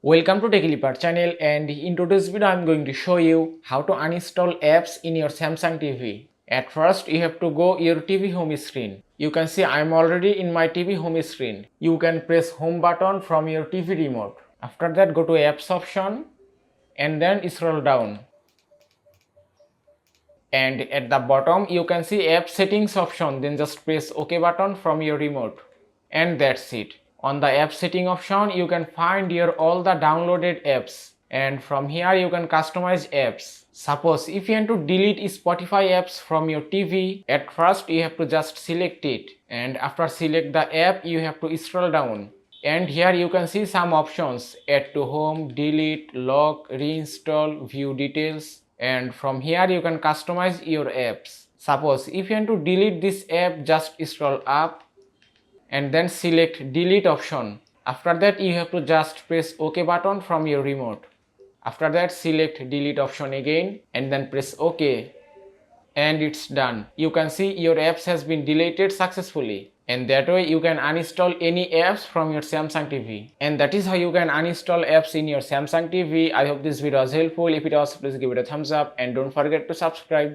Welcome to TechLeopard channel, and in today's video I'm going to show you how to uninstall apps in your Samsung TV. At first you have to go your TV home screen. You can see I'm already in my TV home screen. You can press home button from your TV remote. After that go to apps option and then scroll down. And at the bottom you can see app settings option, then just press OK button from your remote. And that's it. On the app setting option you can find here all the downloaded apps, and from here you can customize apps. Suppose if you want to delete Spotify apps from your TV, at first you have to just select it, and after select the app you have to scroll down. And here you can see some options: add to home, delete, lock, reinstall, view details. And from here you can customize your apps. Suppose if you want to delete this app, just scroll up and then select delete option. After that you have to just press OK button from your remote. After that select delete option again and then press OK, and it's done. You can see your apps has been deleted successfully, and that way you can uninstall any apps from your Samsung TV. And that is how you can uninstall apps in your Samsung TV. I hope this video was helpful. If it was, please give it a thumbs up and don't forget to subscribe.